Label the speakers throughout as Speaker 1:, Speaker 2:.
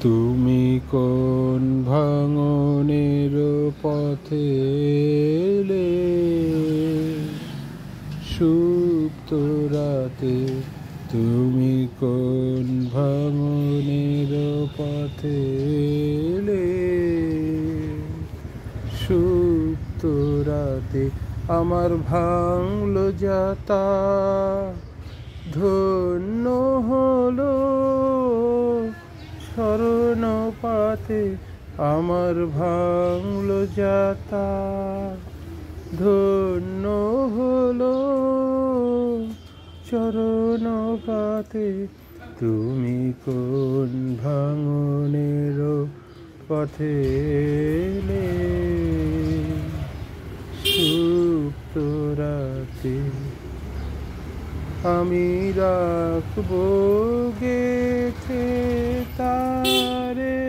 Speaker 1: তুমি কোন ভাঙনের পথে এলে, সুপ্ত রাতে তুমি কোন ভাঙনের পথে এলে, সুপ্ত রাতে আমার ভাঙলো যাতা, ধন্য হলো শরণ পাতে আমার ভাঙলো যাতা, ধন্য হলো চরণ পাতে। তুমি কোন ভাঙনের পথে এলে, সুপ্ত রাতে আমি রাখবো গেথে তারে,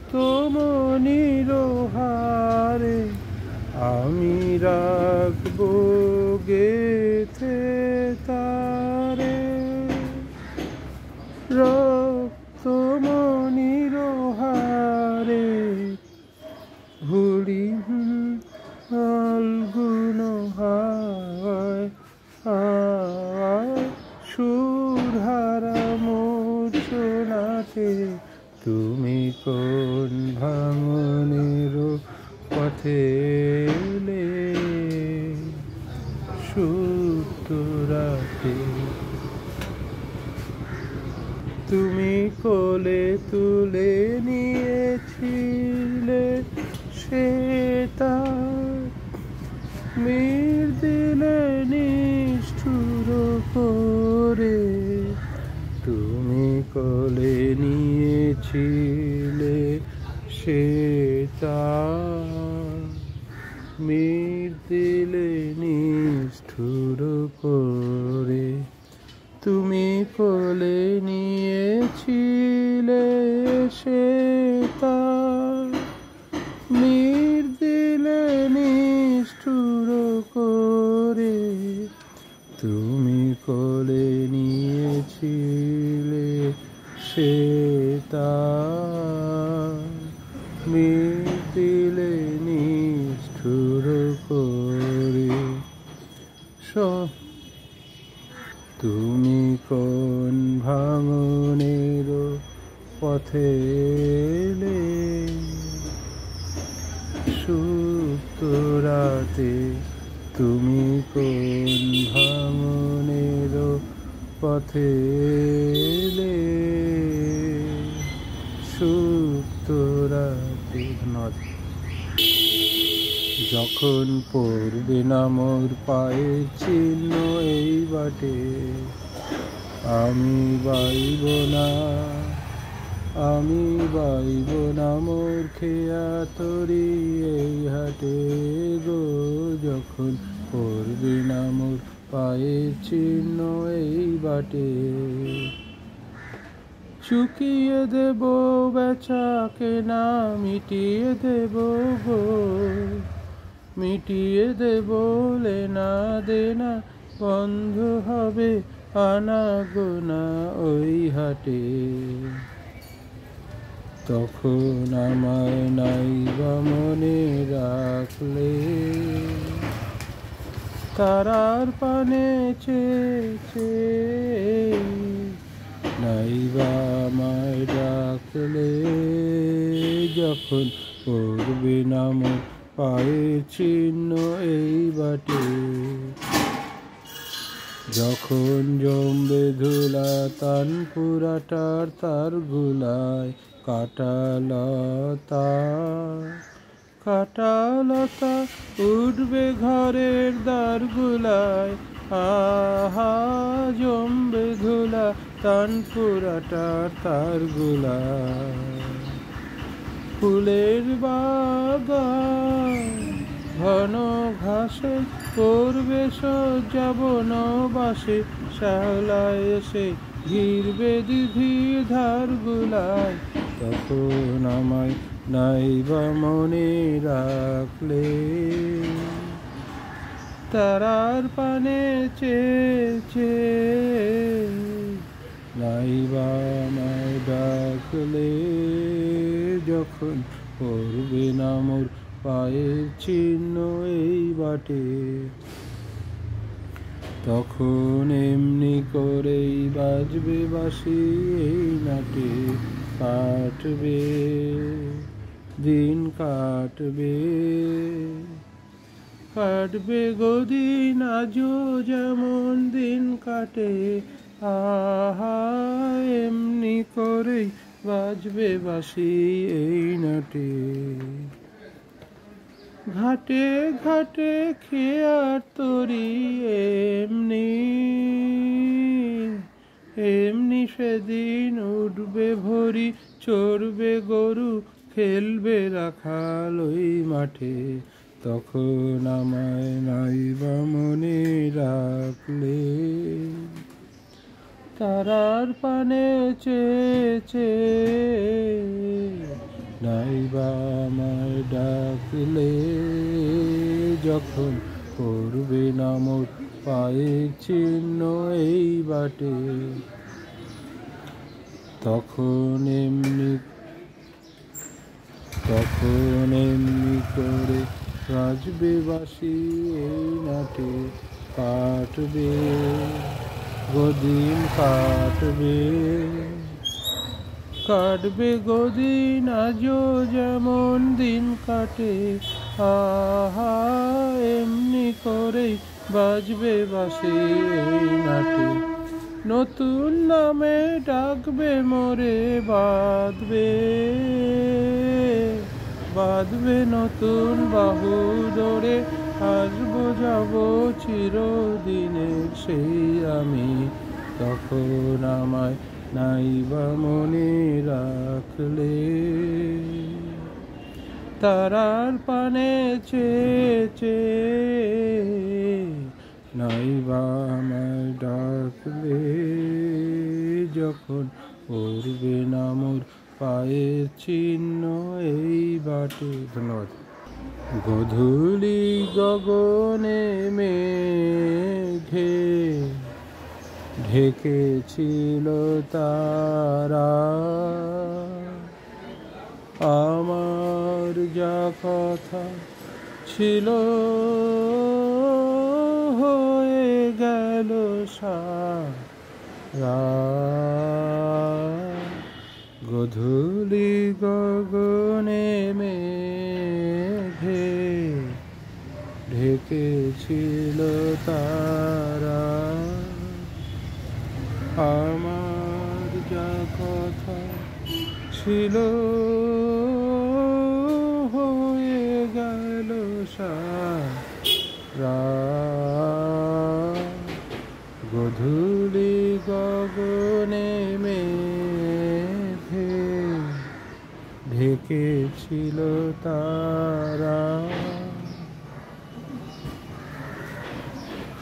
Speaker 1: রক্তমণির হারে আমি রাখবো গেথে তারে, রক্তমণির হারে ভুলি ফাল্গুন হায় হায় সুরহারা মূর্ছনাতে। তুমি কোন ভাঙনের পথে এলে, সুপ্ত রাতে তুমি কোলে তুলে নিয়েছিলে সে তার, মীর দিলে নিষ্ঠুর করে। তুমি কোলে নিয়েছিলে সে তার, মীর দিলে নিষ্ঠুর করে। তুমি কোলে নিয়েছিলে সে তার, মীর দিলে নিষ্ঠুর করে। তুমি কোলে নিয়েছিলে সে তার, মীর দিলে নিষ্ঠুর করে। তুমি কোন ভাঙনের পথে এলে, সুপ্ত রাতে তুমি কোন ভাঙনের পথে এলে, সুপ্ত রাতে। ধন্যবাদ। যখন পড়বে না মোর পায়ের চিহ্ন এই বাটে, আমি বাইব না, আমি বাইব না মোর খেয়া তরি এই হাটে গো। যখন পড়বে না মোর পায়ের চিহ্ন এই বাটে, চুকিয়ে দেব বেচা কেনা, মিটিয়ে দেব গো, মিটিয়ে দেব লেনা দেনা, বন্ধ হবে আনা গোনা ওই হাটে। তখন আমায় নাইবা মনে রাখলে, তারার পানে চেয়ে নাইবা আমায় ডাকলে। যখন পড়বে না মোর পায়ের চিহ্ন এই বাটে, যখন জমবে ধুলা তানপুরাটার তার গুলায়, কাটালতা কাটালতা উঠবে ঘরের দ্বার গুলায়। আহা জমবে ধুলা তানপুরাটার তার গুলায়। ফুলের বাগান ঘন ঘাসে করবে সজ্জা বনবাসে, শ্যাওলায় এসে ঘিরবে দিঘির ধার গুলায়। তখন আমায় নাইবা মনে রাখলে, তারার পানে চেয়ে নাইবা ডাকলে যখন পড়বে না মোর পায়ের চিহ্ন এই বাটে, তখন এমনি করেই বাজবে বাঁশি এই নাটে। কাটবে দিন কাটবে, কাটবে গদিন আজও যেমন দিন কাটে। আহা এমনি করেই বাজবে বাঁশি এই নাটে। ঘাটে ঘাটে খেয়ার তরি এমনি এমনি সেদিন উঠবে ভরি, চড়বে গরু খেলবে রাখাল ওই মাঠে, তখন আমায় নাইবা মনে রাখলে। তারার পানে চেয়ে নাইবা আমায় ডাকলে যখন পড়বে না মোর পায়ের চিহ্ন এই বাটে, তখন এমনি করে বাজবে বাঁশি এই নাটে। কাটবে গদিন কাটবে, কাটবে গদিন আজও যেমন দিন কাটে। আহা এমনি করেই বাজবে বাঁশি এই নাটে। নতুন নামে ডাকবে মোরে বাঁধবে, বাঁধবে নতুন বাহু ধরে, আসবো যাবো চিরদিনের সেই আমি, তখন আমায় নাইবা মনে রাখলে। তারার পানে চেয়ে নাইবা আমায় ডাকলে যখন পড়বে না মোর পায়ের চিহ্ন এই বাটে। ধন্যবাদ। গধূলি গগনে মেঘে ঢেকেছিল তারা, আমার যা কথা ছিল হয়ে গেল সারা। গধূলি গগনে মেঘে ঢেকেছিল তারা, আমার যা কথা ছিল হয়ে গেল সারা। গধূলি গগনে মেঘে ঢেকেছিল তারা,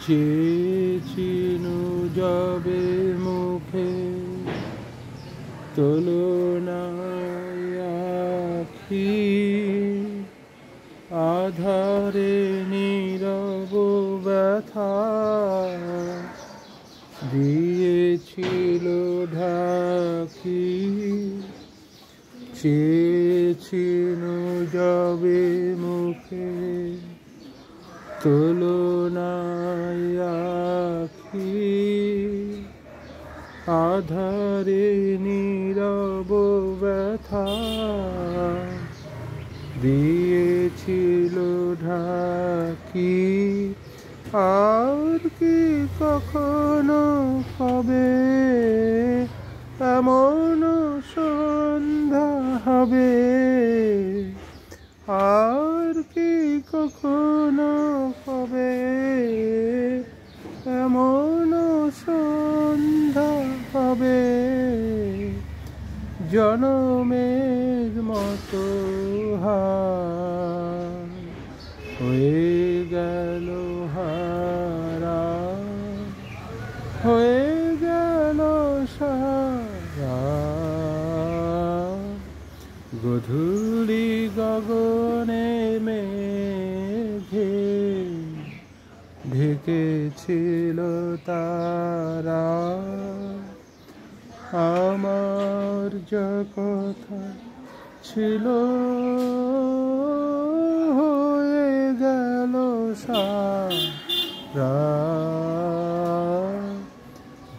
Speaker 1: চেয়েছিনু যাবে মুখে তুলনায় আখি, আধারে নীরব ব্যথা দিয়েছিল ঢাকি। চেয়েছিনু যাবে মুখে তুলনায় আখি, আধারে নীরব ব্যথা দিয়েছিল ঢাকি। আর কি কখনো কবে এমন সন্ধ্যা হবে, আর কি কখনো কবে এমন সন্ধ্যা হবে, জনমের মতো হয়ে গেল হারা, হয়ে গেল সারা। গধূলি গগনে মেঘে ঢেকেছিল তারা, আমার যা কথা ছিল হয়ে গেল সারা।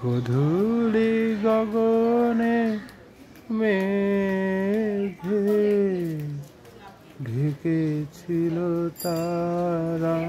Speaker 1: গধূলি গগনে মেঘে ঢেকেছিল তারা।